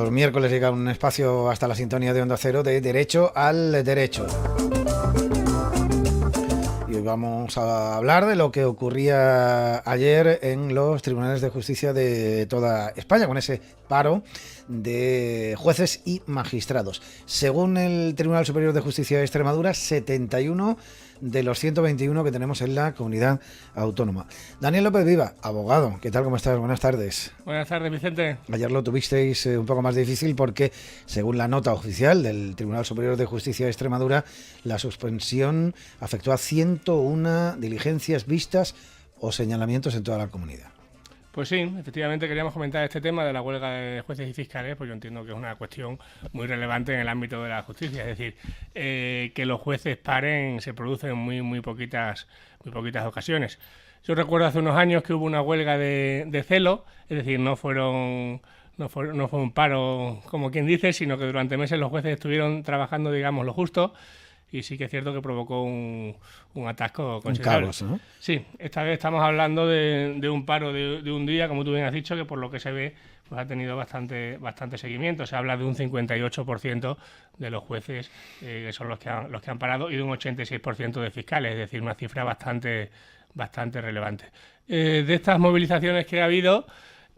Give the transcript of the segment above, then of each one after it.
Los miércoles llega un espacio hasta la sintonía de Onda Cero de Derecho al Derecho. Y hoy vamos a hablar de lo que ocurría ayer en los tribunales de justicia de toda España, con ese paro de jueces y magistrados. Según el Tribunal Superior de Justicia de Extremadura, 71 de los 121 que tenemos en la comunidad autónoma. Daniel López Viva, abogado. ¿Qué tal? ¿Cómo estás? Buenas tardes. Buenas tardes, Vicente. Ayer lo tuvisteis un poco más difícil porque, según la nota oficial del Tribunal Superior de Justicia de Extremadura, la suspensión afectó a 101 diligencias vistas o señalamientos en toda la comunidad. Pues sí, efectivamente queríamos comentar este tema de la huelga de jueces y fiscales, pues yo entiendo que es una cuestión muy relevante en el ámbito de la justicia. Es decir, que los jueces paren se produce en muy poquitas ocasiones. Yo recuerdo hace unos años que hubo una huelga de celo, es decir, no fue un paro como quien dice, sino que durante meses los jueces estuvieron trabajando, digamos, lo justo. Y sí que es cierto que provocó un atasco considerable. Un caos, ¿no? Sí, esta vez estamos hablando de un paro de un día, como tú bien has dicho, que por lo que se ve pues ha tenido bastante seguimiento. Se habla de un 58% de los jueces que son los que han parado y de un 86% de fiscales, es decir, una cifra bastante relevante. De estas movilizaciones que ha habido,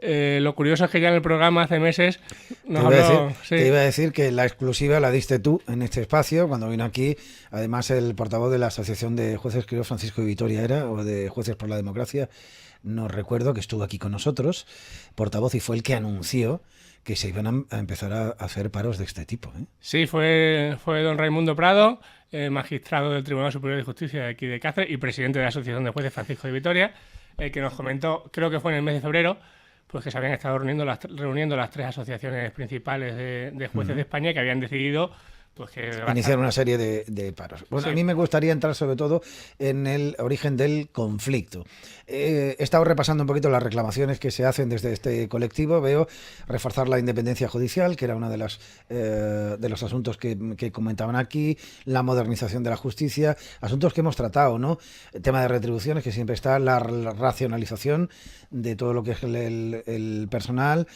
lo curioso es que ya en el programa hace meses nos habló... Te iba a decir que la exclusiva la diste tú en este espacio, cuando vino aquí, además el portavoz de la Asociación de Jueces, creo Francisco de Vitoria era, o de Jueces por la Democracia, no recuerdo, que estuvo aquí con nosotros, portavoz, y fue el que anunció que se iban a empezar a hacer paros de este tipo, ¿eh? Sí, fue don Raimundo Prado, magistrado del Tribunal Superior de Justicia de aquí de Cáceres y presidente de la Asociación de Jueces Francisco de Vitoria, que nos comentó, creo que fue en el mes de febrero, pues que se habían estado reuniendo las tres asociaciones principales de jueces de España y que habían decidido pues que iniciar una serie de paros. Bueno, sí. A mí me gustaría entrar sobre todo en el origen del conflicto. He estado repasando un poquito las reclamaciones que se hacen desde este colectivo. Veo reforzar la independencia judicial, que era uno de los asuntos que comentaban aquí, la modernización de la justicia, asuntos que hemos tratado, ¿no? El tema de retribuciones, que siempre está, la racionalización de todo lo que es el personal,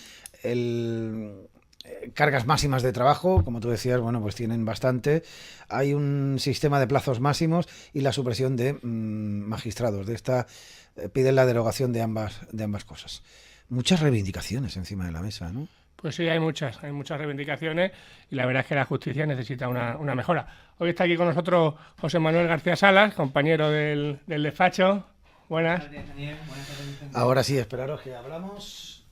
cargas máximas de trabajo, como tú decías, bueno, pues tienen bastante. Hay un sistema de plazos máximos y la supresión de magistrados. Piden la derogación de ambas cosas. Muchas reivindicaciones encima de la mesa, ¿no? Pues sí, hay muchas reivindicaciones y la verdad es que la justicia necesita una mejora. Hoy está aquí con nosotros José Manuel García Salas, compañero del despacho. Buenas. Buenas tardes, Daniel. Buenas tardes, Vicente. Ahora sí, esperaros que hablamos.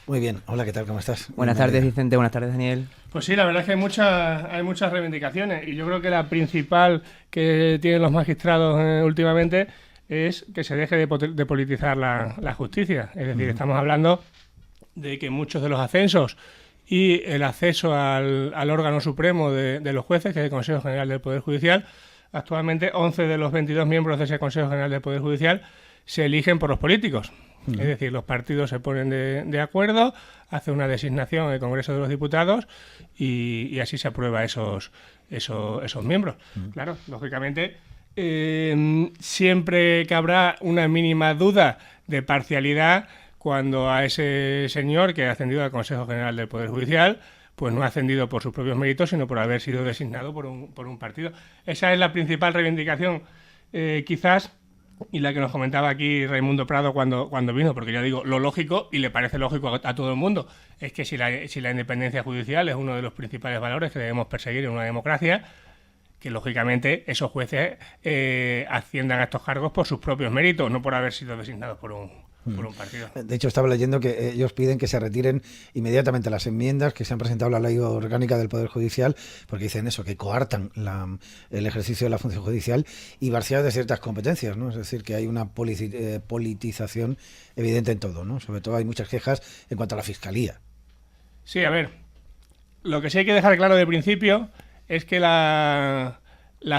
Muy bien. Hola, ¿qué tal? ¿Cómo estás? Buenas tardes, Vicente. Buenas tardes, Daniel. Pues sí, la verdad es que hay muchas reivindicaciones y yo creo que la principal que tienen los magistrados últimamente es que se deje de politizar la justicia. Es decir, estamos hablando de que muchos de los ascensos y el acceso al órgano supremo de los jueces, que es el Consejo General del Poder Judicial, actualmente 11 de los 22 miembros de ese Consejo General del Poder Judicial se eligen por los políticos. Es decir, los partidos se ponen de acuerdo, hace una designación en el Congreso de los Diputados y así se aprueba esos miembros. Claro, lógicamente, siempre que habrá una mínima duda de parcialidad cuando a ese señor que ha ascendido al Consejo General del Poder Judicial, pues no ha ascendido por sus propios méritos, sino por haber sido designado por un partido. Esa es la principal reivindicación, quizás, y la que nos comentaba aquí Raimundo Prado cuando vino, porque ya digo, lo lógico, y le parece lógico a todo el mundo, es que si la independencia judicial es uno de los principales valores que debemos perseguir en una democracia, que lógicamente esos jueces asciendan a estos cargos por sus propios méritos, no por haber sido designados por un partido. De hecho, estaba leyendo que ellos piden que se retiren inmediatamente las enmiendas que se han presentado a la ley orgánica del Poder Judicial, porque dicen eso, que coartan el ejercicio de la función judicial y parcial de ciertas competencias, ¿no? Es decir, que hay una politización evidente en todo, ¿no? Sobre todo hay muchas quejas en cuanto a la Fiscalía. Sí, a ver, lo que sí hay que dejar claro de principio es que la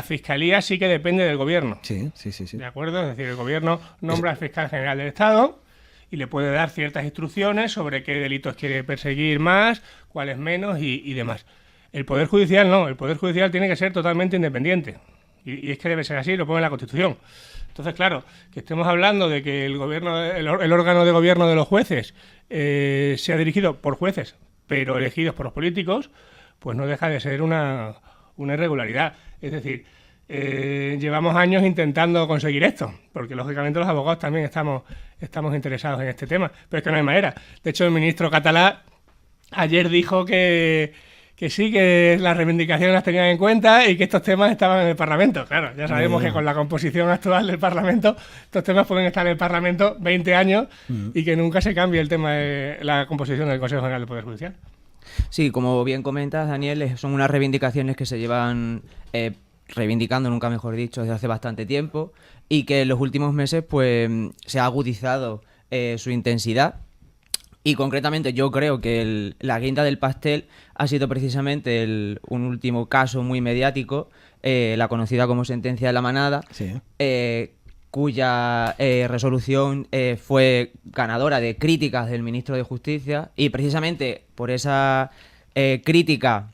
Fiscalía sí que depende del Gobierno. Sí. ¿De acuerdo? Es decir, el Gobierno nombra al Fiscal General del Estado y le puede dar ciertas instrucciones sobre qué delitos quiere perseguir más, cuáles menos y demás. El Poder Judicial no. El Poder Judicial tiene que ser totalmente independiente. Y es que debe ser así, lo pone en la Constitución. Entonces, claro, que estemos hablando de que el órgano de gobierno de los jueces sea dirigido por jueces, pero elegidos por los políticos, pues no deja de ser una irregularidad. Es decir, llevamos años intentando conseguir esto, porque lógicamente los abogados también estamos interesados en este tema, pero es que no hay manera. De hecho, el ministro catalá ayer dijo que sí, que las reivindicaciones las tenían en cuenta y que estos temas estaban en el Parlamento. Claro, ya sabemos que con la composición actual del Parlamento, estos temas pueden estar en el Parlamento 20 años y que nunca se cambie el tema de la composición del Consejo General del Poder Judicial. Sí, como bien comentas, Daniel, son unas reivindicaciones que se llevan reivindicando, nunca mejor dicho, desde hace bastante tiempo, y que en los últimos meses pues se ha agudizado su intensidad. Y concretamente yo creo que la guinda del pastel ha sido precisamente un último caso muy mediático, la conocida como sentencia de la manada, Sí. Cuya resolución fue ganadora de críticas del ministro de Justicia, y precisamente por esa crítica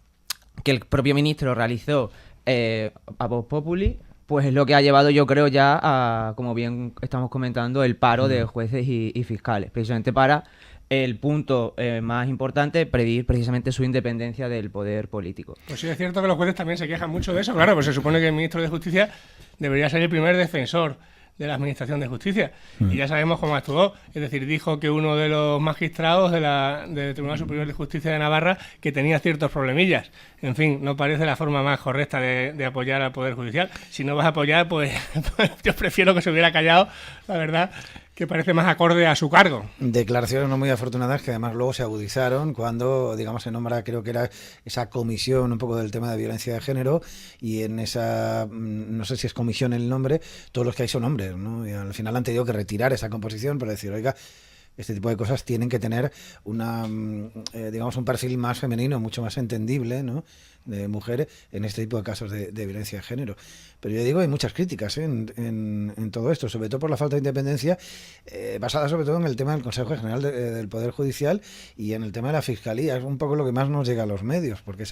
que el propio ministro realizó a Vox Populi, pues es lo que ha llevado, yo creo, ya a, como bien estamos comentando, el paro de jueces y fiscales, precisamente para el punto más importante, pedir precisamente su independencia del poder político. Pues sí, es cierto que los jueces también se quejan mucho de eso. Claro, pues se supone que el ministro de Justicia debería ser el primer defensor de la Administración de Justicia. Y ya sabemos cómo actuó. Es decir, dijo que uno de los magistrados del Tribunal Superior de Justicia de Navarra que tenía ciertos problemillas. En fin, no parece la forma más correcta de apoyar al Poder Judicial. Si no vas a apoyar, pues yo prefiero que se hubiera callado, la verdad, que parece más acorde a su cargo. Declaraciones no muy afortunadas que además luego se agudizaron cuando, digamos, se nombra, creo que era esa comisión un poco del tema de violencia de género, y en esa, no sé si es comisión el nombre, todos los que hay son hombres, ¿no? Y al final han tenido que retirar esa composición para decir, oiga, este tipo de cosas tienen que tener digamos, un perfil más femenino, mucho más entendible, ¿no?, de mujeres en este tipo de casos de violencia de género. Pero yo digo, hay muchas críticas en todo esto, sobre todo por la falta de independencia, basada sobre todo en el tema del Consejo General del Poder Judicial y en el tema de la Fiscalía. Es un poco lo que más nos llega a los medios, porque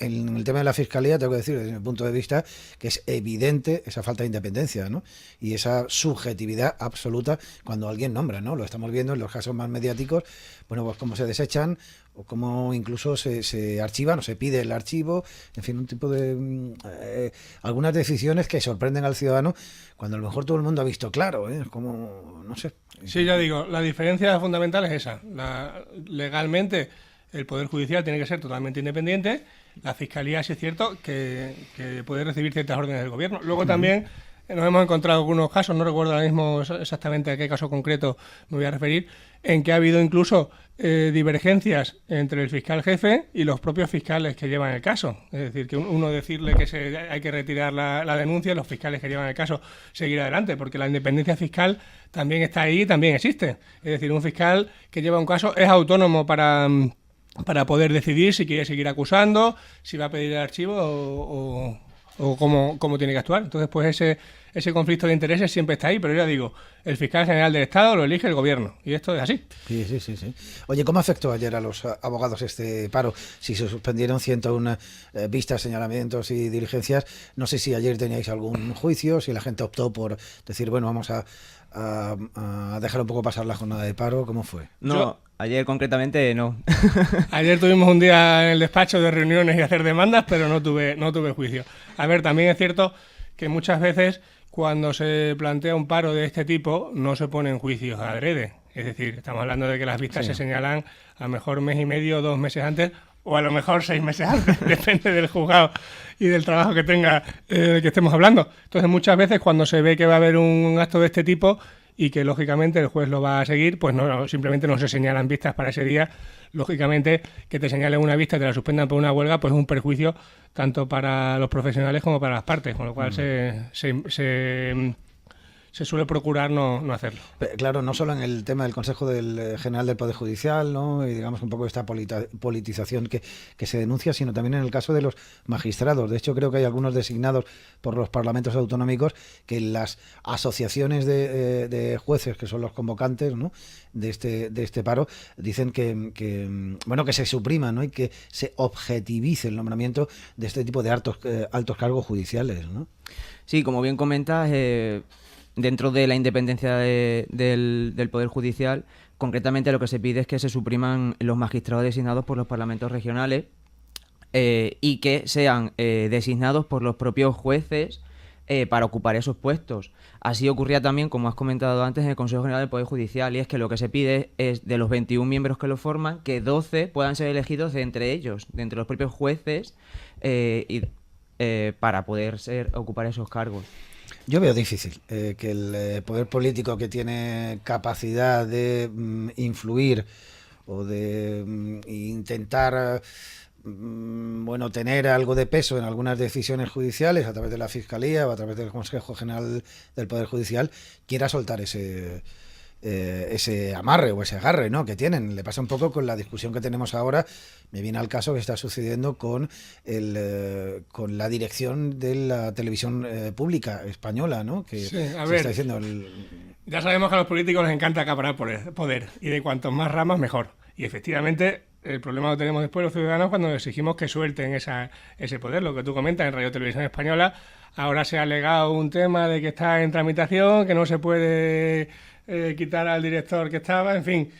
en el tema de la Fiscalía tengo que decir, desde mi punto de vista, que es evidente esa falta de independencia, ¿no?, y esa subjetividad absoluta cuando alguien nombra, ¿no? Lo estamos viendo en los casos más mediáticos, bueno, pues cómo se desechan o cómo incluso se archivan o se pide el archivo, en fin, un tipo de algunas decisiones que sorprenden al ciudadano cuando a lo mejor todo el mundo ha visto claro, como, no sé. Sí, ya digo, la diferencia fundamental es esa. Legalmente el Poder Judicial tiene que ser totalmente independiente. La Fiscalía sí es cierto que puede recibir ciertas órdenes del Gobierno. Luego también nos hemos encontrado algunos casos, no recuerdo ahora mismo exactamente a qué caso concreto me voy a referir, en que ha habido incluso divergencias entre el fiscal jefe y los propios fiscales que llevan el caso. Es decir, que uno decirle que hay que retirar la denuncia, los fiscales que llevan el caso seguir adelante, porque la independencia fiscal también está ahí y también existe. Es decir, un fiscal que lleva un caso es autónomo para poder decidir si quiere seguir acusando, si va a pedir el archivo o cómo tiene que actuar. Entonces, pues ese conflicto de intereses siempre está ahí, pero ya digo, el fiscal general del Estado lo elige el Gobierno, y esto es así. Sí. Oye, ¿cómo afectó ayer a los abogados este paro? Si se suspendieron 101 vistas, señalamientos y diligencias, no sé si ayer teníais algún juicio, si la gente optó por decir, bueno, vamos a dejar un poco pasar la jornada de paro, ¿cómo fue? No, ayer concretamente no. Ayer tuvimos un día en el despacho de reuniones y hacer demandas, pero no tuve juicio. A ver, también es cierto que muchas veces cuando se plantea un paro de este tipo no se ponen juicios adrede. Es decir, estamos hablando de que las vistas se señalan a lo mejor mes y medio, 2 meses antes, o a lo mejor 6 meses antes, depende del juzgado y del trabajo que tenga que estemos hablando. Entonces, muchas veces cuando se ve que va a haber un acto de este tipo y que lógicamente el juez lo va a seguir, pues simplemente no se señalan vistas para ese día. Lógicamente, que te señalen una vista y te la suspendan por una huelga, pues es un perjuicio tanto para los profesionales como para las partes, con lo cual se suele procurar no hacerlo. Claro, no solo en el tema del Consejo General del Poder Judicial, ¿no?, y digamos un poco esta politización que se denuncia, sino también en el caso de los magistrados. De hecho, creo que hay algunos designados por los parlamentos autonómicos que las asociaciones de jueces, que son los convocantes, ¿no?, de este paro, dicen que se suprima, ¿no?, y que se objetivice el nombramiento de este tipo de altos cargos judiciales, ¿no? Sí, como bien comentas, dentro de la independencia del Poder Judicial, concretamente lo que se pide es que se supriman los magistrados designados por los parlamentos regionales y que sean designados por los propios jueces para ocupar esos puestos. Así ocurría también, como has comentado antes, en el Consejo General del Poder Judicial, y es que lo que se pide es, de los 21 miembros que lo forman, que 12 puedan ser elegidos de entre ellos, de entre los propios jueces, para poder ocupar esos cargos. Yo veo difícil que el poder político, que tiene capacidad de influir o de intentar tener algo de peso en algunas decisiones judiciales a través de la Fiscalía o a través del Consejo General del Poder Judicial, quiera soltar ese amarre o ese agarre, ¿no?, que tienen. Le pasa un poco con la discusión que tenemos ahora. Me viene al caso que está sucediendo con la dirección de la televisión pública española, ¿no? Que sí, a se ver, está diciendo ya sabemos que a los políticos les encanta acaparar poder, y de cuantos más ramas mejor. Y efectivamente el problema lo tenemos después los ciudadanos cuando exigimos que suelten ese poder. Lo que tú comentas, en Radio Televisión Española ahora se ha alegado un tema de que está en tramitación, que no se puede quitar al director que estaba, en fin.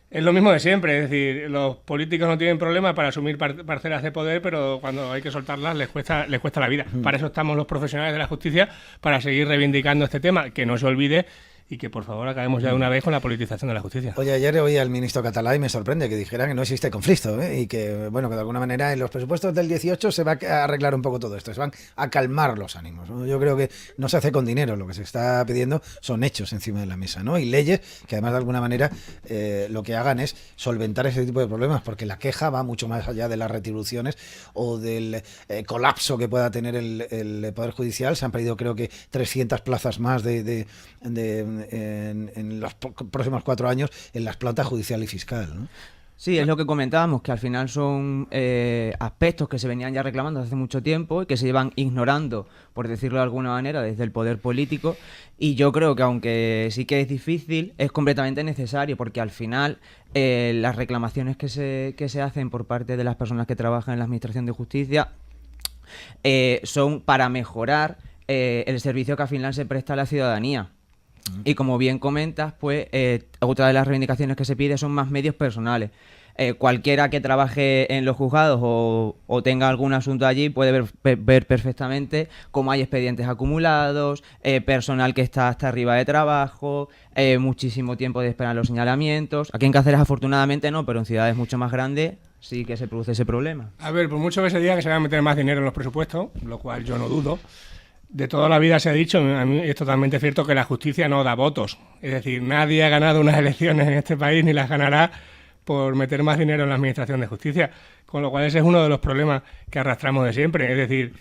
Es lo mismo de siempre, es decir, los políticos no tienen problema para asumir parcelas de poder, pero cuando hay que soltarlas les cuesta la vida. Para eso estamos los profesionales de la justicia, para seguir reivindicando este tema, que no se olvide, y que por favor acabemos ya de una vez con la politización de la justicia. Oye, ayer oí al ministro catalá y me sorprende que dijera que no existe conflicto, y que, bueno, que de alguna manera en los presupuestos del 18 se va a arreglar un poco todo esto, se van a calmar los ánimos, ¿no? Yo creo que no se hace con dinero, lo que se está pidiendo son hechos encima de la mesa, ¿no? Y leyes que además de alguna manera lo que hagan es solventar ese tipo de problemas, porque la queja va mucho más allá de las retribuciones o del colapso que pueda tener el Poder Judicial. Se han perdido, creo que 300 plazas más en los próximos 4 años en las plantas judicial y fiscal, ¿no? Sí, es lo que comentábamos, que al final son aspectos que se venían ya reclamando desde hace mucho tiempo y que se llevan ignorando, por decirlo de alguna manera, desde el poder político. Y yo creo que, aunque sí que es difícil, es completamente necesario, porque al final las reclamaciones que se hacen por parte de las personas que trabajan en la Administración de Justicia son para mejorar el servicio que al final se presta a la ciudadanía. Y como bien comentas, pues otra de las reivindicaciones que se pide son más medios personales. Cualquiera que trabaje en los juzgados o tenga algún asunto allí puede ver perfectamente cómo hay expedientes acumulados, personal que está hasta arriba de trabajo, muchísimo tiempo de espera en los señalamientos. Aquí en Cáceres afortunadamente no, pero en ciudades mucho más grandes sí que se produce ese problema. A ver, por mucho que se diga que se va a meter más dinero en los presupuestos, lo cual yo no dudo, de toda la vida se ha dicho, a mí es totalmente cierto, que la justicia no da votos. Es decir, nadie ha ganado unas elecciones en este país ni las ganará por meter más dinero en la Administración de Justicia. Con lo cual ese es uno de los problemas que arrastramos de siempre. Es decir,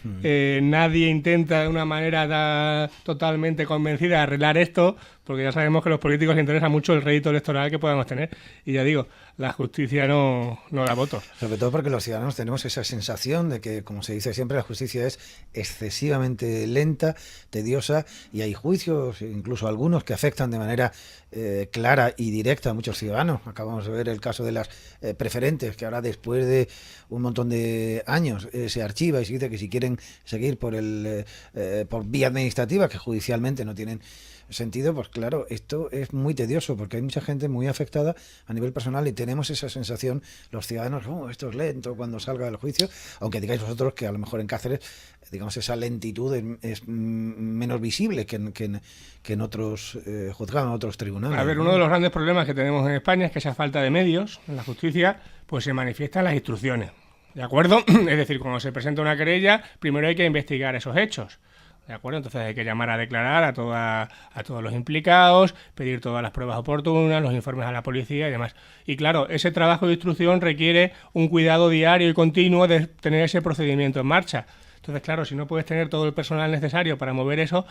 nadie intenta de una manera totalmente convencida arreglar esto, porque ya sabemos que a los políticos les interesa mucho el rédito electoral que podamos tener. Y ya digo, la justicia no da votos. Sobre todo porque los ciudadanos tenemos esa sensación de que, como se dice siempre, la justicia es excesivamente lenta, tediosa, y hay juicios, incluso algunos, que afectan de manera clara y directa a muchos ciudadanos. Acabamos de ver el caso de las preferentes, que ahora, después de un montón de años, se archiva y se dice que si quieren seguir por vía administrativa, que judicialmente no tienen sentido, pues claro, esto es muy tedioso, porque hay mucha gente muy afectada a nivel personal y tenemos esa sensación los ciudadanos, esto es lento cuando salga del juicio, aunque digáis vosotros que a lo mejor en Cáceres, digamos, esa lentitud es menos visible que en otros juzgados, en otros tribunales. A ver, uno de los grandes problemas que tenemos en España es que esa falta de medios en la justicia pues se manifiesta en las instrucciones, ¿de acuerdo? Es decir, cuando se presenta una querella, primero hay que investigar esos hechos, ¿de acuerdo? Entonces hay que llamar a declarar a todos los implicados, pedir todas las pruebas oportunas, los informes a la policía y demás. Y claro, ese trabajo de instrucción requiere un cuidado diario y continuo de tener ese procedimiento en marcha. Entonces, claro, si no puedes tener todo el personal necesario para mover eso,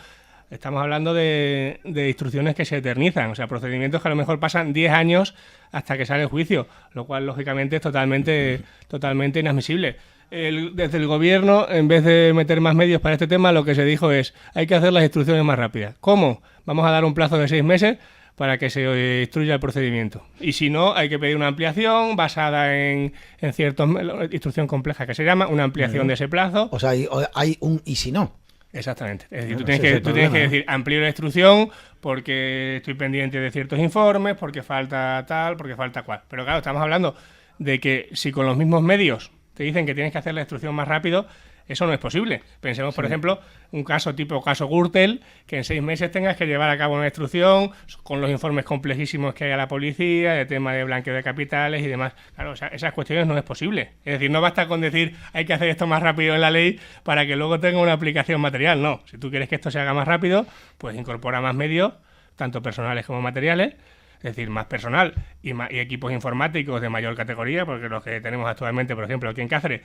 estamos hablando de instrucciones que se eternizan, o sea, procedimientos que a lo mejor pasan 10 años hasta que sale el juicio, lo cual, lógicamente, es totalmente inadmisible. Desde el gobierno, en vez de meter más medios para este tema, lo que se dijo es, hay que hacer las instrucciones más rápidas. ¿Cómo? Vamos a dar un plazo de 6 meses para que se instruya el procedimiento. Y si no, hay que pedir una ampliación basada en ciertos... instrucción compleja que se llama, una ampliación de ese plazo. O sea, hay un y si no. Exactamente. Es decir, tú tienes que decir, amplío la instrucción porque estoy pendiente de ciertos informes, porque falta tal, porque falta cual. Pero claro, estamos hablando de que si con los mismos medios te dicen que tienes que hacer la instrucción más rápido, eso no es posible. Pensemos, por ejemplo, un caso tipo caso Gürtel, que en 6 meses tengas que llevar a cabo una instrucción con los informes complejísimos que hay a la policía, de tema de blanqueo de capitales y demás. Claro, o sea, esas cuestiones no es posible. Es decir, no basta con decir hay que hacer esto más rápido en la ley para que luego tenga una aplicación material. No, si tú quieres que esto se haga más rápido, pues incorpora más medios, tanto personales como materiales. Es decir, más personal y equipos informáticos de mayor categoría, porque los que tenemos actualmente, por ejemplo, aquí en Cáceres,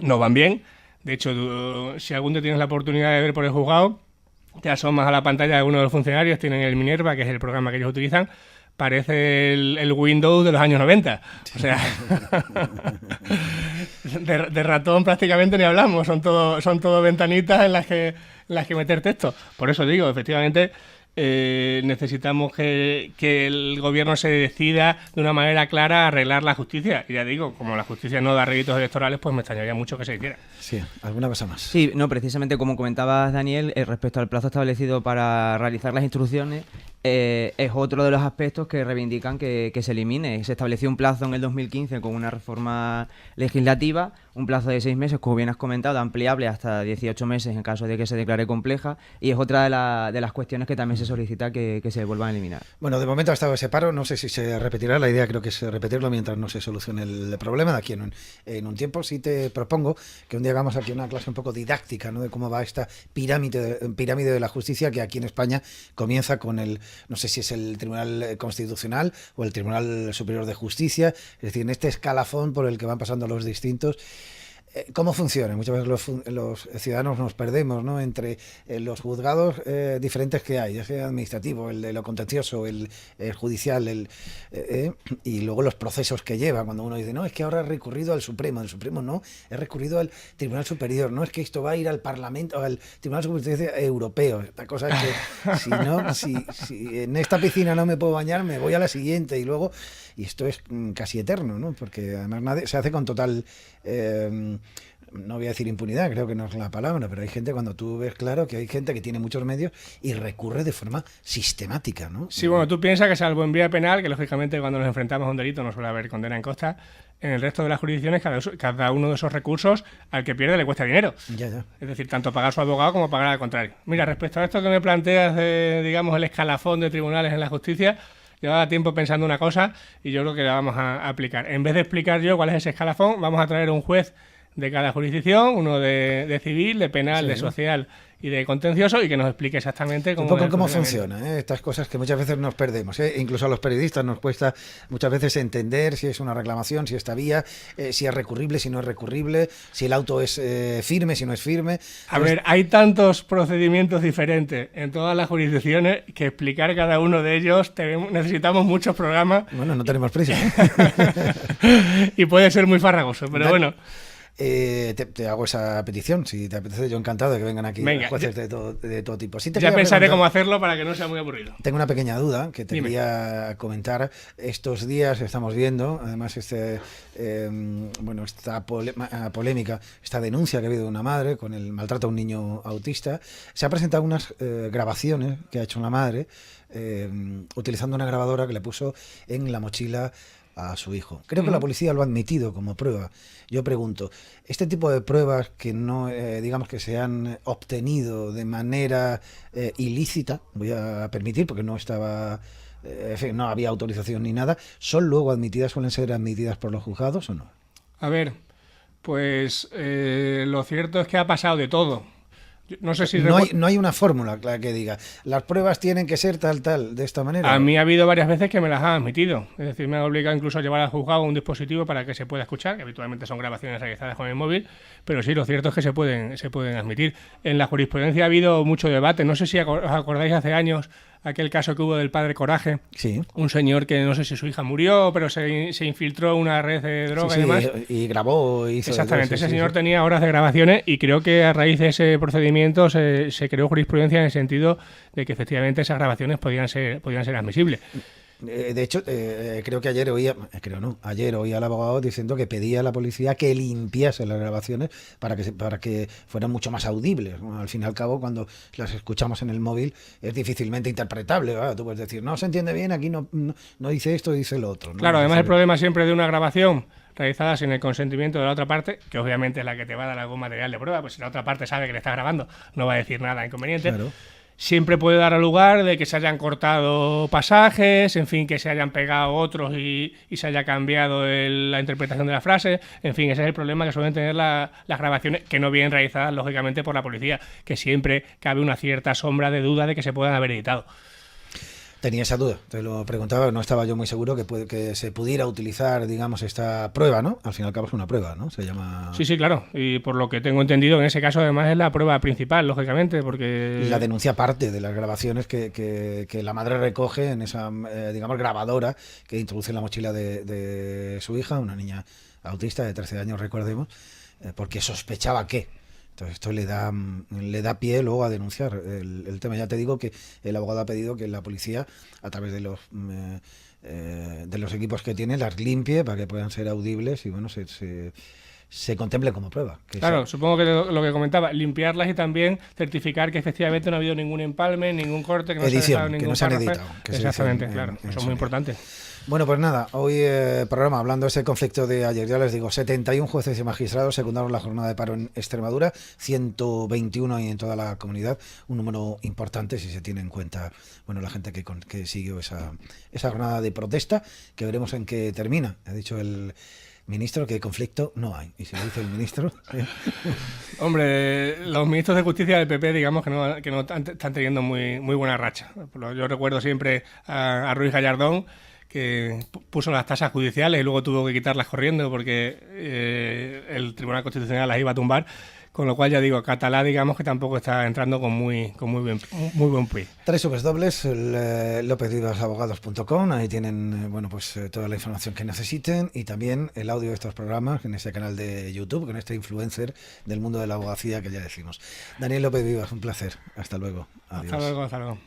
no van bien. De hecho, si algún día tienes la oportunidad de ver por el juzgado, te asomas a la pantalla de uno de los funcionarios, tienen el Minerva, que es el programa que ellos utilizan, parece el Windows de los años 90. O sea, de ratón prácticamente ni hablamos, son todo ventanitas en las que meter texto. Por eso digo, efectivamente, necesitamos que el gobierno se decida de una manera clara a arreglar la justicia. Y ya digo, como la justicia no da réditos electorales, pues me extrañaría mucho que se hiciera. Sí, ¿alguna cosa más? Sí, no, precisamente como comentabas, Daniel, respecto al plazo establecido para realizar las instrucciones, es otro de los aspectos que reivindican que se elimine. Se estableció un plazo en el 2015 con una reforma legislativa, un plazo de 6 meses, como bien has comentado, ampliable hasta 18 meses en caso de que se declare compleja, y es otra de las cuestiones que también se solicita que se vuelvan a eliminar. Bueno, de momento ha estado ese paro, no sé si se repetirá, la idea creo que es repetirlo mientras no se solucione el problema. De aquí en un tiempo sí te propongo que un día hagamos aquí una clase un poco didáctica, ¿no?, de cómo va esta pirámide de la justicia, que aquí en España comienza con no sé si es el Tribunal Constitucional o el Tribunal Superior de Justicia, es decir, en este escalafón por el que van pasando los distintos. ¿Cómo funciona? Muchas veces los ciudadanos nos perdemos, ¿no?, entre los juzgados diferentes que hay, ya sea administrativo, el de lo contencioso, el judicial, y luego los procesos que lleva. Cuando uno dice, no, es que ahora he recurrido al Supremo no, he recurrido al Tribunal Superior, no, es que esto va a ir al Parlamento, al Tribunal Superior Europeo. Esta cosa es que si en esta piscina no me puedo bañar, me voy a la siguiente, y esto es casi eterno, ¿no?, porque además se hace con total... no voy a decir impunidad, creo que no es la palabra, pero hay gente, cuando tú ves claro que hay gente que tiene muchos medios y recurre de forma sistemática, ¿no? Sí, bueno, tú piensas que salvo en vía penal, que lógicamente cuando nos enfrentamos a un delito no suele haber condena en costa, en el resto de las jurisdicciones cada uno de esos recursos al que pierde le cuesta dinero. Ya. Es decir, tanto pagar su abogado como pagar al contrario. Mira, respecto a esto que me planteas de, digamos, el escalafón de tribunales en la justicia, llevaba tiempo pensando una cosa y yo creo que la vamos a aplicar. En vez de explicar yo cuál es ese escalafón, vamos a traer un juez de cada jurisdicción, uno de civil, de penal, de social y de contencioso, y que nos explique exactamente cómo funciona, estas cosas que muchas veces nos perdemos, incluso a los periodistas nos cuesta muchas veces entender si es una reclamación, si está vía, si es recurrible, si no es recurrible, si el auto es firme, si no es firme. A ver, hay tantos procedimientos diferentes en todas las jurisdicciones que explicar cada uno de ellos necesitamos muchos programas. Bueno, no tenemos prisa. Y puede ser muy farragoso, pero bueno. Te hago esa petición, si te apetece, yo encantado de que vengan aquí jueces de todo tipo. Ya pensaré cómo hacerlo para que no sea muy aburrido. Tengo una pequeña duda que te quería comentar. Estos días estamos viendo, además, esta polémica, esta denuncia que ha habido de una madre con el maltrato a un niño autista. Se han presentado unas grabaciones que ha hecho una madre utilizando una grabadora que le puso en la mochila a su hijo. Creo que la policía lo ha admitido como prueba. Yo pregunto, este tipo de pruebas que no, digamos que se han obtenido de manera ilícita, voy a permitir porque no estaba, no había autorización ni nada, ¿son luego admitidas, suelen ser admitidas por los juzgados o no? A ver, pues lo cierto es que ha pasado de todo. No sé si no hay una fórmula que diga las pruebas tienen que ser tal, de esta manera. A mí ha habido varias veces que me las han admitido. Es decir, me han obligado incluso a llevar al juzgado un dispositivo para que se pueda escuchar, que habitualmente son grabaciones realizadas con el móvil, pero sí, lo cierto es que se pueden admitir. En la jurisprudencia ha habido mucho debate. No sé si os acordáis hace años aquel caso que hubo del padre Coraje. Sí. Un señor que no sé si su hija murió, pero se infiltró una red de droga y demás. Y grabó. Exactamente, ese señor tenía horas de grabaciones y creo que a raíz de ese procedimiento se creó jurisprudencia en el sentido de que efectivamente esas grabaciones podían ser admisibles. De hecho, creo que ayer oía al abogado diciendo que pedía a la policía que limpiase las grabaciones para que fueran mucho más audibles. Bueno, al fin y al cabo, cuando las escuchamos en el móvil, es difícilmente interpretable, ¿verdad? Tú puedes decir, no se entiende bien, aquí no dice esto, dice lo otro, ¿no? Claro, además el problema siempre de una grabación realizada sin el consentimiento de la otra parte, que obviamente es la que te va a dar algún material de prueba, pues si la otra parte sabe que le estás grabando, no va a decir nada inconveniente. Claro. Siempre puede dar lugar de que se hayan cortado pasajes, en fin, que se hayan pegado otros y se haya cambiado la interpretación de la frase. En fin, ese es el problema que suelen tener las grabaciones, que no vienen realizadas, lógicamente, por la policía, que siempre cabe una cierta sombra de duda de que se puedan haber editado. Tenía esa duda, te lo preguntaba, no estaba yo muy seguro que se pudiera utilizar, digamos, esta prueba, ¿no? Al fin y al cabo es una prueba, ¿no? Se llama... Sí, claro, y por lo que tengo entendido, en ese caso además es la prueba principal, lógicamente, porque... Y la denuncia parte de las grabaciones que la madre recoge en esa, digamos, grabadora que introduce en la mochila de su hija, una niña autista de 13 años, recordemos, porque sospechaba que... Entonces esto le da pie luego a denunciar el tema. Ya te digo que el abogado ha pedido que la policía, a través de los equipos que tiene, las limpie para que puedan ser audibles y bueno, se contemple como prueba. Claro, supongo que lo que comentaba, limpiarlas y también certificar que efectivamente no ha habido ningún empalme, ningún corte, que no edición, se ha dejado ningún que no se han párrafo. editado. Exactamente, claro, eso es muy importante. Bueno, pues nada, hoy programa hablando de ese conflicto de ayer, ya les digo, 71 jueces y magistrados secundaron la jornada de paro en Extremadura, 121 en toda la comunidad, un número importante si se tiene en cuenta, bueno, la gente que siguió esa jornada de protesta, que veremos en qué termina. Ha dicho el ministro que conflicto no hay. Y si lo dice el ministro... Hombre, los ministros de Justicia del PP, digamos que no están teniendo muy buena racha. Yo recuerdo siempre a Ruiz Gallardón, que puso las tasas judiciales y luego tuvo que quitarlas corriendo porque el Tribunal Constitucional las iba a tumbar, con lo cual ya digo, Catalá digamos que tampoco está entrando con muy buen pie. www.lopezdivas.abogados.com, ahí tienen toda la información que necesiten y también el audio de estos programas en ese canal de YouTube con este influencer del mundo de la abogacía que ya decimos. Daniel López Vivas, un placer. Hasta luego. Adiós. Hasta luego.